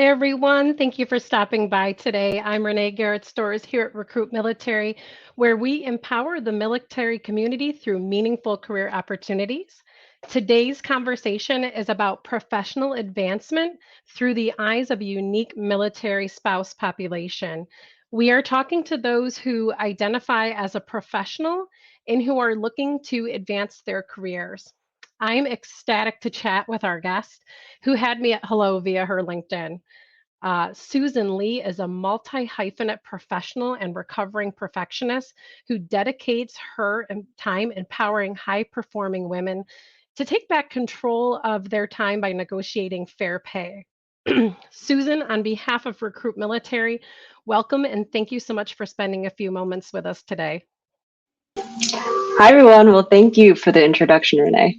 everyone. Thank you for stopping by today. I'm Renee Garrett-Storrs here at RecruitMilitary, where we empower the military community through meaningful career opportunities. Today's conversation is about professional advancement through the eyes of a unique military spouse population. We are talking to those who identify as a professional and who are looking to advance their careers. I'm ecstatic to chat with our guest who had me at hello via her LinkedIn. Susan Lee is a multi hyphenate professional and recovering perfectionist who dedicates her time empowering high performing women to take back control of their time by negotiating fair pay. Susan, on behalf of Recruit Military, welcome and thank you so much for spending a few moments with us today. Hi, everyone. Well, thank you for the introduction, Renee.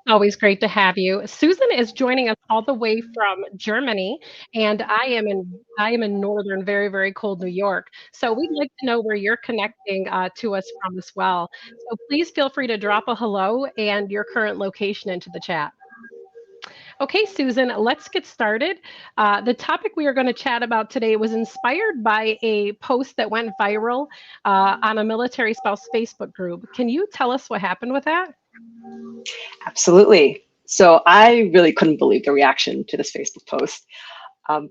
Always great to have you. Susan is joining us all the way from Germany, and I am in northern, very, very cold New York. So we'd like to know where you're connecting to us from as well. So please feel free to drop a hello and your current location into the chat. Okay, Susan, let's get started. The topic we are going to chat about today was inspired by a post that went viral on a military spouse Facebook group. Can you tell us what happened with that? Absolutely. So I really couldn't believe the reaction to this Facebook post.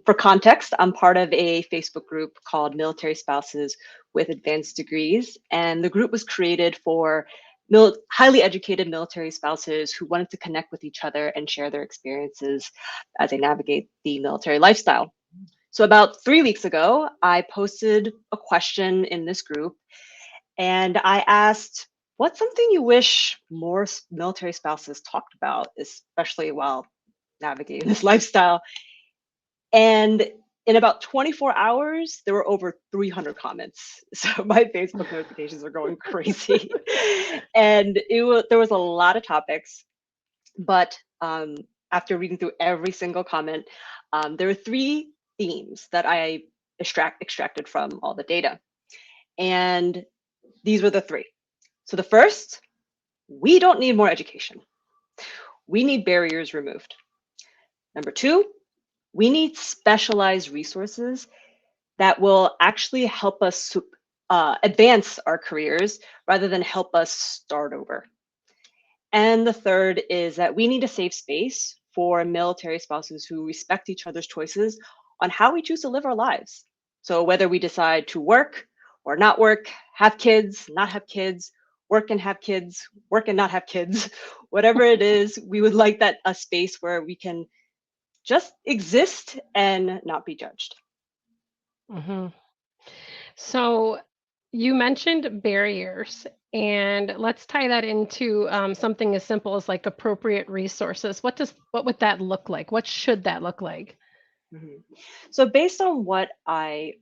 For context, I'm part of a Facebook group called Military Spouses with Advanced Degrees, and the group was created for highly educated military spouses who wanted to connect with each other and share their experiences as they navigate the military lifestyle. So about 3 weeks ago, I posted a question in this group, and I asked, what's something you wish more military spouses talked about, especially while navigating this lifestyle? And in about 24 hours, there were over 300 comments. So my Facebook notifications are going crazy. And there was a lot of topics, but after reading through every single comment, there were three themes that I extracted from all the data. And these were the three. So the first, we don't need more education. We need barriers removed. Number two, we need specialized resources that will actually help us advance our careers rather than help us start over. And the third is that we need a safe space for military spouses who respect each other's choices on how we choose to live our lives. So whether we decide to work or not work, have kids, not have kids, work and have kids, work and not have kids, whatever it is, we would like that a space where we can just exist and not be judged. hmm So you mentioned barriers, and let's tie that into something as simple as like appropriate resources. What would that look like? What should that look like? Mhm. So based on what I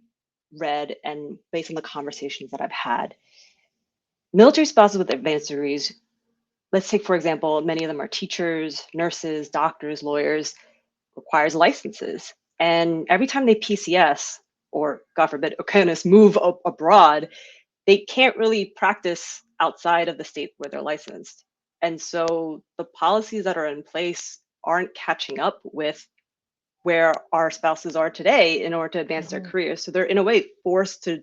read and based on the conversations that I've had, military spouses with advanced degrees, let's take, for example, many of them are teachers, nurses, doctors, lawyers, requires licenses. And every time they PCS, or God forbid, OCONUS, move abroad, they can't really practice outside of the state where they're licensed. And so the policies that are in place aren't catching up with where our spouses are today in order to advance their hmm careers. So they're in a way forced to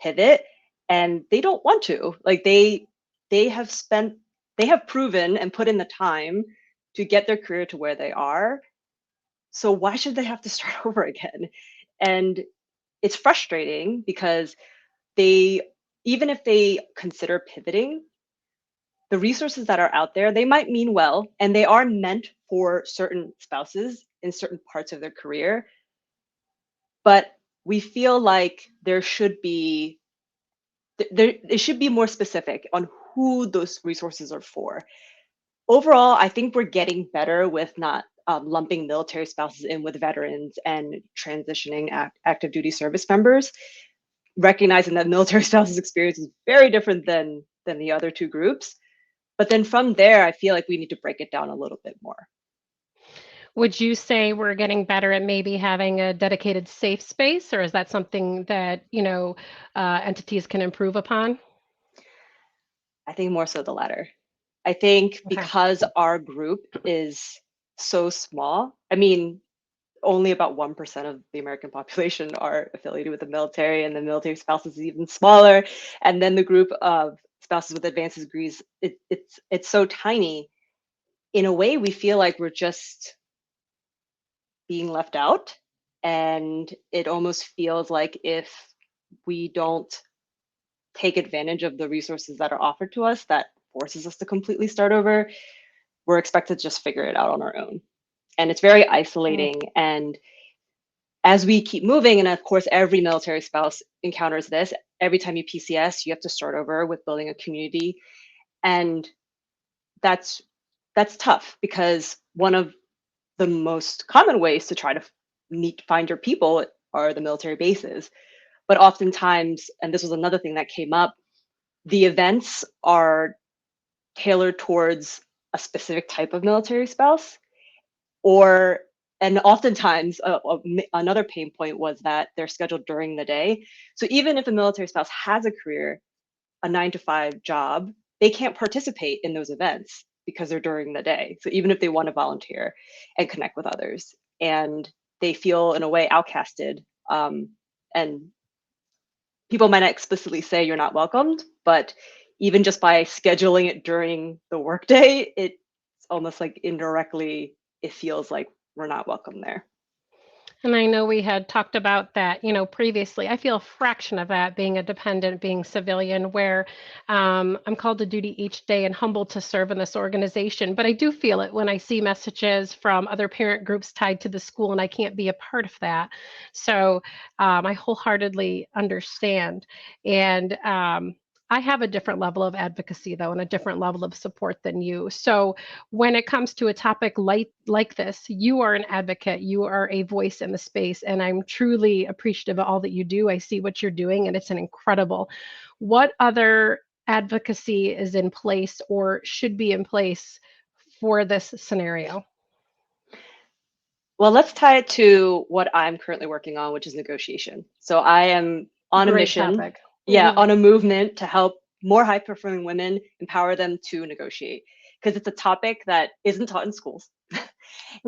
pivot, and they don't want to. Like they have spent they have proven and put in the time to get their career to where they are. So why should they have to start over again? And it's frustrating because they, even if they consider pivoting, the resources that are out there, they might mean well, and they are meant for certain spouses in certain parts of their career. But we feel like it should be more specific on who those resources are for. Overall, I think we're getting better with not lumping military spouses in with veterans and transitioning active duty service members, recognizing that military spouses experience is very different than the other two groups. But then from there, I feel like we need to break it down a little bit more. Would you say we're getting better at maybe having a dedicated safe space, or is that something that, entities can improve upon? I think more so the latter. I think Okay. because our group is so small, I mean, only about 1% of the American population are affiliated with the military, and the military spouses is even smaller. And then the group of spouses with advanced degrees, it's so tiny. In a way, we feel like we're just being left out. And it almost feels like if we don't take advantage of the resources that are offered to us, that forces us to completely start over. We're expected to just figure it out on our own. And it's very isolating. And as we keep moving, and of course, every military spouse encounters this, every time you PCS, you have to start over with building a community. And that's tough, because one of the most common ways to try to find your people are the military bases. But oftentimes, and this was another thing that came up, the events are tailored towards a specific type of military spouse, and oftentimes another pain point was that they're scheduled during the day. So even if a military spouse has a career, a 9-to-5 job, they can't participate in those events because they're during the day. So even if they want to volunteer and connect with others, and they feel in a way outcasted, and people might not explicitly say you're not welcomed, but even just by scheduling it during the workday, it's almost like indirectly it feels like we're not welcome there. And I know we had talked about that, previously. I feel a fraction of that being a dependent, being civilian, where I'm called to duty each day and humbled to serve in this organization. But I do feel it when I see messages from other parent groups tied to the school, and I can't be a part of that. So I wholeheartedly understand. And I have a different level of advocacy, though, and a different level of support than you. So when it comes to a topic like this, you are an advocate, you are a voice in the space, and I'm truly appreciative of all that you do. I see what you're doing, and it's an incredible. What other advocacy is in place or should be in place for this scenario? Well, let's tie it to what I'm currently working on, which is negotiation. So I am on a Great mission, topic. on a movement to help more high performing women, empower them to negotiate, because it's a topic that isn't taught in schools.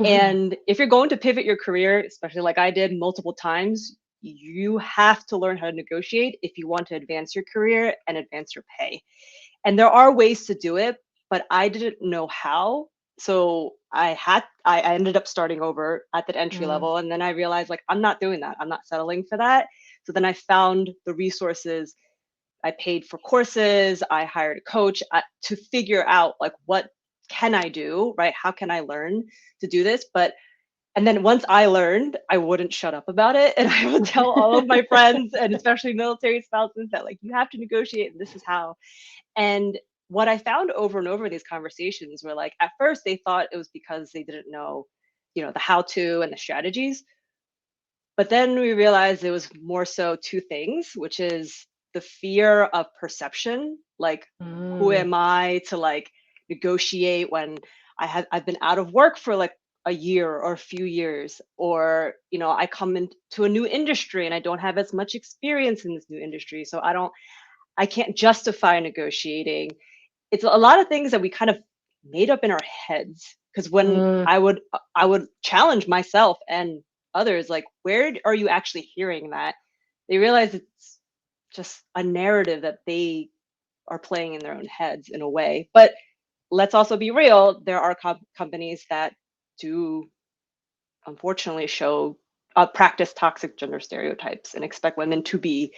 And if you're going to pivot your career, especially like I did multiple times, you have to learn how to negotiate if you want to advance your career and advance your pay. And there are ways to do it, but I didn't know how. So I ended up starting over at that entry level. And then I realized, like, I'm not doing that. I'm not settling for that. So then I found the resources. I paid for courses. I hired a coach to figure out, like, what can I do, right? How can I learn to do this? And then once I learned, I wouldn't shut up about it. And I would tell all of my friends, and especially military spouses, that, like, you have to negotiate, and this is how. And what I found over and over in these conversations were, like, at first they thought it was because they didn't know, the how to and the strategies. But then we realized it was more so two things, which is the fear of perception. Like, who am I to, like, negotiate when I've been out of work for like a year or a few years, or I come into a new industry and I don't have as much experience in this new industry, so I can't justify negotiating. It's a lot of things that we kind of made up in our heads, because when I would challenge myself and others, like, where are you actually hearing that? They realize it's just a narrative that they are playing in their own heads in a way. But let's also be real, there are companies that do unfortunately practice toxic gender stereotypes and expect women to be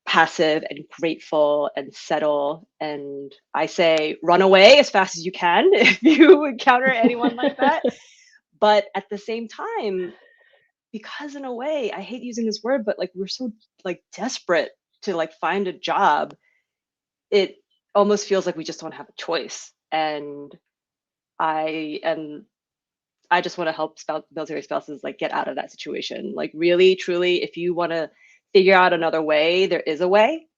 passive and grateful and settle. And I say, run away as fast as you can if you encounter anyone like that. But at the same time, because in a way, I hate using this word, but, like, we're so, like, desperate to, like, find a job, it almost feels like we just don't have a choice. And I just want to help military spouses, like, get out of that situation. Like, really, truly, if you want to figure out another way, there is a way.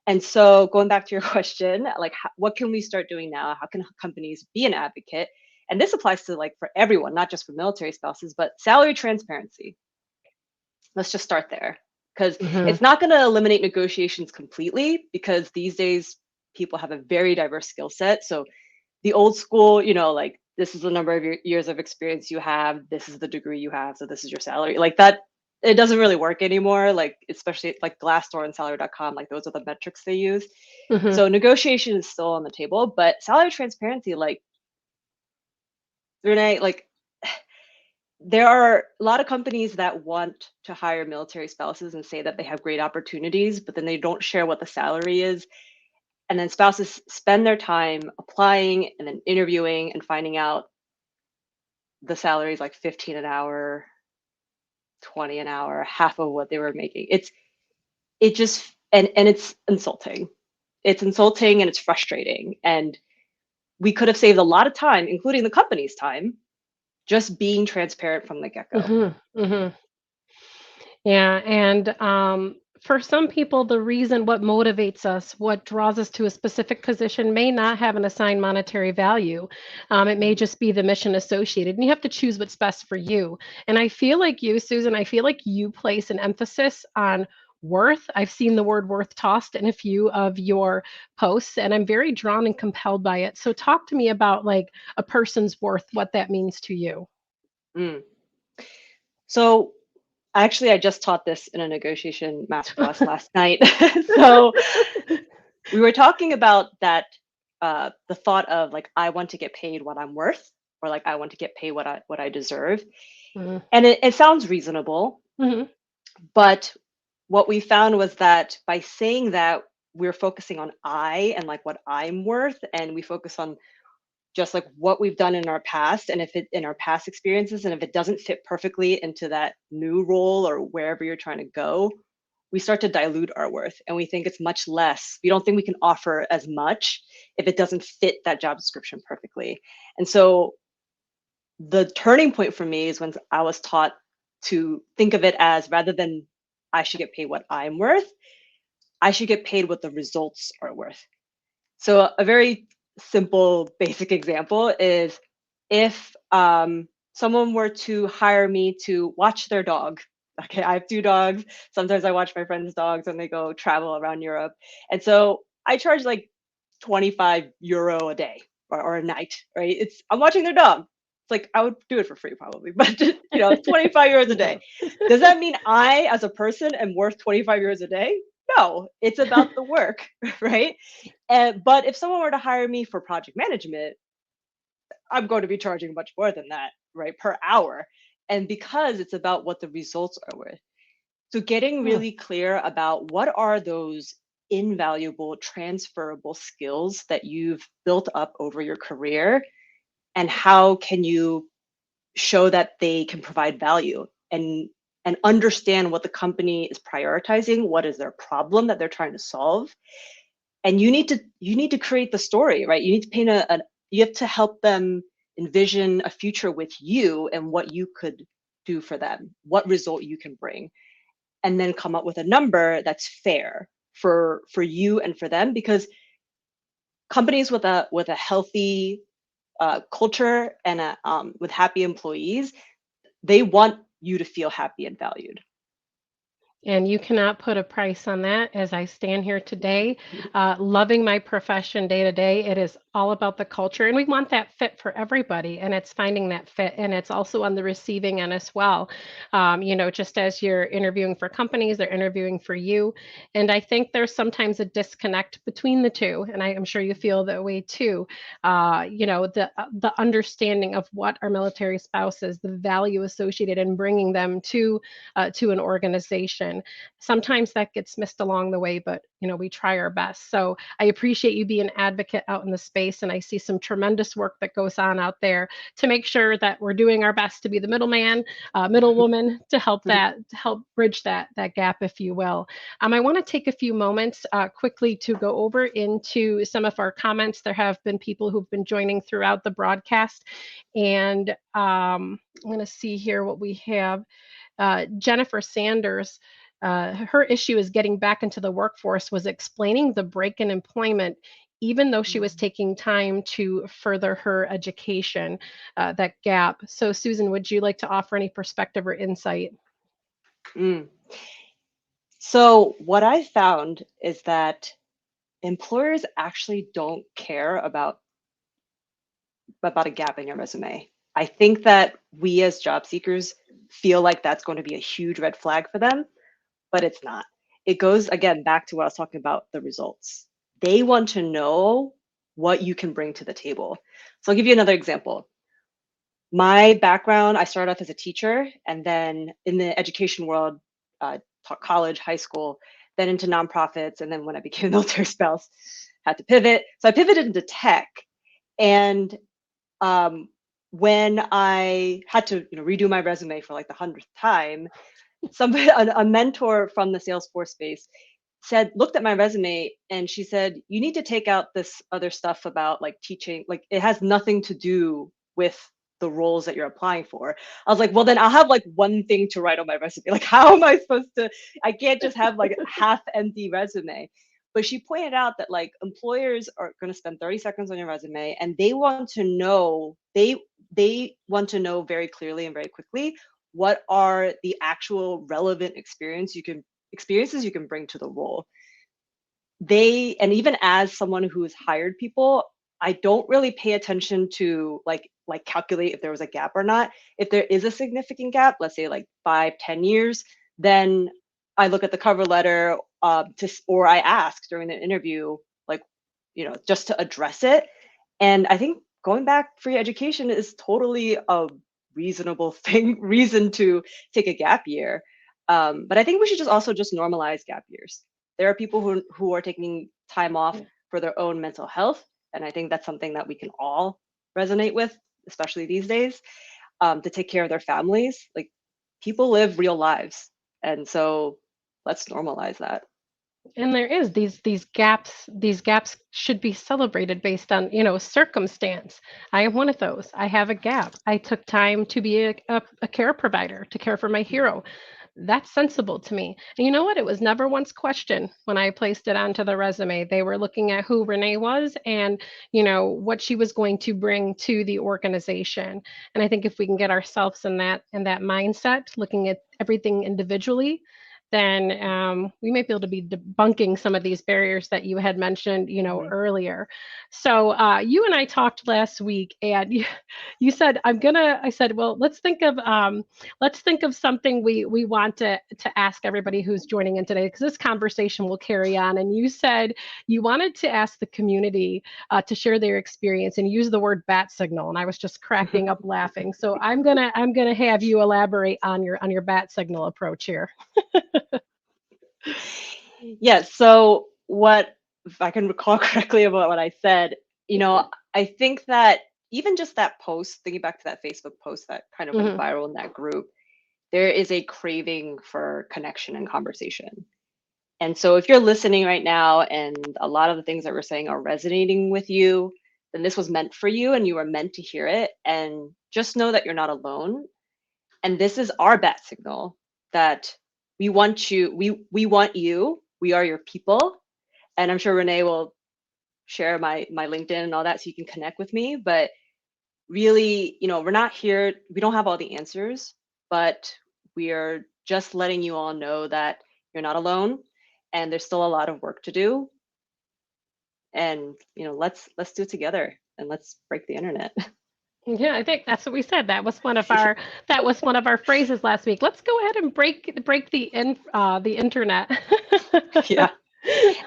And so, going back to your question, like, what can we start doing now? How can companies be an advocate? And this applies to, like, for everyone, not just for military spouses, but salary transparency. Let's just start there, because it's not going to eliminate negotiations completely, because these days people have a very diverse skill set. So the old school, like, this is the number of years of experience you have, this is the degree you have, so this is your salary. Like that, it doesn't really work anymore. Like, especially like Glassdoor and salary.com, like those are the metrics they use. Mhm. So negotiation is still on the table, but salary transparency, like Renee, like there are a lot of companies that want to hire military spouses and say that they have great opportunities, but then they don't share what the salary is. And then spouses spend their time applying and then interviewing and finding out the salary is like 15 an hour, 20 an hour, half of what they were making. It just, and it's insulting. It's insulting and it's frustrating. And we could have saved a lot of time, including the company's time, just being transparent from the get-go. Mm-hmm. Mm-hmm. Yeah, and for some people, the reason what motivates us, what draws us to a specific position, may not have an assigned monetary value. It may just be the mission associated, and you have to choose what's best for you. And I feel like you, Susan, I feel like you place an emphasis on worth. I've seen the word worth tossed in a few of your posts, and I'm very drawn and compelled by it. So talk to me about like a person's worth, what that means to you. Mm. So actually, I just taught this in a negotiation masterclass last night. So we were talking about that, the thought of like, I want to get paid what I'm worth, or like I want to get paid what I deserve. Mhm. And it sounds reasonable, Mhm. but what we found was that by saying that, we're focusing on I and like what I'm worth, and we focus on just like what we've done in our past, and if it in our past experiences, and if it doesn't fit perfectly into that new role or wherever you're trying to go, we start to dilute our worth, and we think it's much less. We don't think we can offer as much if it doesn't fit that job description perfectly. And so the turning point for me is when I was taught to think of it as, rather than I should get paid what I'm worth, I should get paid what the results are worth. So a very simple, basic example is if someone were to hire me to watch their dog. Okay, I have 2 dogs. Sometimes I watch my friends' dogs when they go travel around Europe. And so I charge like 25 euro a day, or a night, right? I'm watching their dog. It's like I would do it for free probably, but 25 euros a Yeah. day. Does that mean I, as a person, am worth 25 euros a day? No, it's about the work, right? But if someone were to hire me for project management, I'm going to be charging much more than that, right, per hour. And because it's about what the results are worth. So getting Hmm. really clear about what are those invaluable, transferable skills that you've built up over your career, and how can you show that they can provide value, and understand what the company is prioritizing, what is their problem that they're trying to solve. And you need to create the story, right? You need to paint you have to help them envision a future with you and what you could do for them, what result you can bring, and then come up with a number that's fair for you and for them. Because companies with a healthy culture and with happy employees, they want you to feel happy and valued. And you cannot put a price on that. As I stand here today, loving my profession day to day, it is all about the culture. And we want that fit for everybody. And it's finding that fit. And it's also on the receiving end as well. Just as you're interviewing for companies, they're interviewing for you. And I think there's sometimes a disconnect between the two. And I am sure you feel that way too. The understanding of what our military spouses, the value associated in bringing them to an organization. Sometimes that gets missed along the way, but we try our best. So I appreciate you being an advocate out in the space, and I see some tremendous work that goes on out there to make sure that we're doing our best to be the middleman, middle woman, to help bridge that gap, if you will. I want to take a few moments quickly to go over into some of our comments. There have been people who've been joining throughout the broadcast, and I'm going to see here what we have. Jennifer Sanders, her issue is getting back into the workforce, was explaining the break in employment, even though she was taking time to further her education, that gap. So, Susan, would you like to offer any perspective or insight? Mm. So what I found is that employers actually don't care about about a gap in your resume. I think that we as job seekers feel like that's going to be a huge red flag for them, but it's not. It goes again back to what I was talking about, the results. They want to know what you can bring to the table. So I'll give you another example. My background, I started off as a teacher, and then in the education world, taught college, high school, then into nonprofits, and then when I became a military spouse, had to pivot. So I pivoted into tech, and when I had to redo my resume for like the 100th time, somebody, a mentor from the Salesforce space looked at my resume and she said, you need to take out this other stuff about like teaching, like it has nothing to do with the roles that you're applying for. I was like, well, then I'll have like one thing to write on my resume. Like, how am I supposed to, I can't just have like half empty resume. But she pointed out that like employers are going to spend 30 seconds on your resume and they want to know, they want to know very clearly and very quickly what are the actual relevant experiences you can bring to the role. And even as someone who's hired people, I don't really pay attention to like calculate if there was a gap or not. If there is a significant gap, let's say like 5-10 years, then I look at the cover letter or I ask during the interview, like, just to address it. And I think going back for your education is totally a reasonable reason to take a gap year. But I think we should just normalize gap years. There are people who are taking time off for their own mental health, and I think that's something that we can all resonate with, especially these days, to take care of their families. Like, people live real lives, and so let's normalize that. And there is these gaps should be celebrated based on circumstance. I am one of those. I have a gap. I took time to be a care provider, to care for my hero. That's sensible to me. And you know what? It was never once questioned when I placed it onto the resume. They were looking at who Renee was and what she was going to bring to the organization. And I think if we can get ourselves in that mindset, looking at everything individually, then we might be able to be debunking some of these barriers that you had mentioned, earlier. So you and I talked last week, and you said, I said, well, let's think of something we want to ask everybody who's joining in today, because this conversation will carry on. And you said you wanted to ask the community to share their experience and use the word bat signal, and I was just cracking up laughing. So I'm gonna have you elaborate on your bat signal approach here. Yes. So if I can recall correctly about what I said, I think that even just that post, thinking back to that Facebook post that kind of went viral in that group, there is a craving for connection and conversation. And so if you're listening right now and a lot of the things that we're saying are resonating with you, then this was meant for you and you were meant to hear it. And just know that you're not alone. And this is our bat signal that we want you, we want you, we are your people. And I'm sure Renee will share my LinkedIn and all that so you can connect with me. But really, we're not here, we don't have all the answers, but we are just letting you all know that you're not alone and there's still a lot of work to do. And let's do it together and let's break the internet. Yeah, I think that's what we said. That was one of our phrases last week. Let's go ahead and break the internet. Yeah.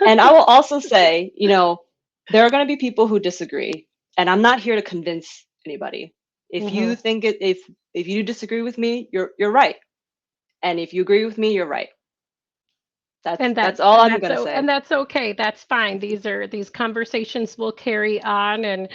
And I will also say, there are going to be people who disagree, and I'm not here to convince anybody. If you think if you disagree with me, you're right. And if you agree with me, you're right. That's all I'm going to say. And that's okay. That's fine. These conversations will carry on, and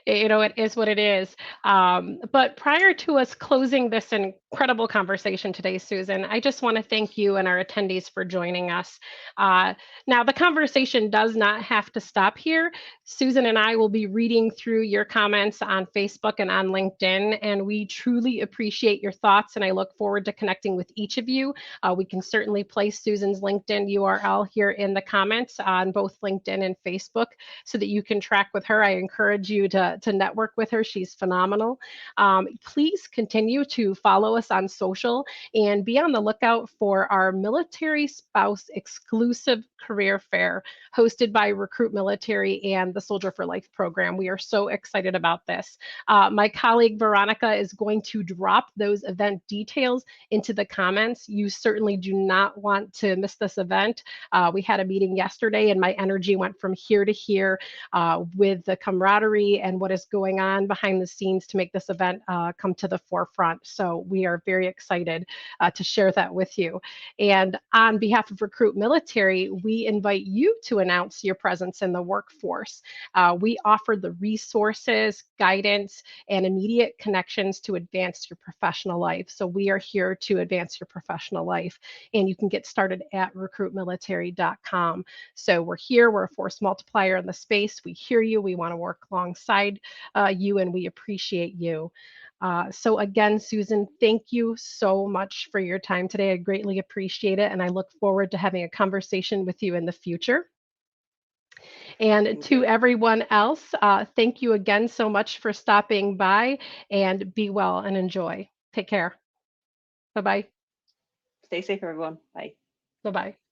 it is what it is. But prior to us closing this incredible conversation today, Susan, I just want to thank you and our attendees for joining us. Now, the conversation does not have to stop here. Susan and I will be reading through your comments on Facebook and on LinkedIn, and we truly appreciate your thoughts, and I look forward to connecting with each of you. We can certainly place Susan's LinkedIn URL here in the comments on both LinkedIn and Facebook so that you can track with her. I encourage you to to network with her. She's phenomenal. Please continue to follow us on social and be on the lookout for our military spouse exclusive career fair hosted by Recruit Military and the Soldier for Life program. We are so excited about this. My colleague Veronica is going to drop those event details into the comments. You certainly do not want to miss this event. We had a meeting yesterday and my energy went from here to here with the camaraderie and what is going on behind the scenes to make this event come to the forefront. So we are very excited to share that with you. And on behalf of Recruit Military, we invite you to announce your presence in the workforce. We offer the resources, guidance, and immediate connections to advance your professional life. So we are here to advance your professional life. And you can get started at recruitmilitary.com. So we're here, we're a force multiplier in the space. We hear you, we want to work alongside you, and we appreciate you. So again, Susan, thank you so much for your time today. I greatly appreciate it, and I look forward to having a conversation with you in the future. And to everyone else, thank you again so much for stopping by, and be well and enjoy. Take care. Bye-bye. Stay safe, everyone. Bye. Bye-bye.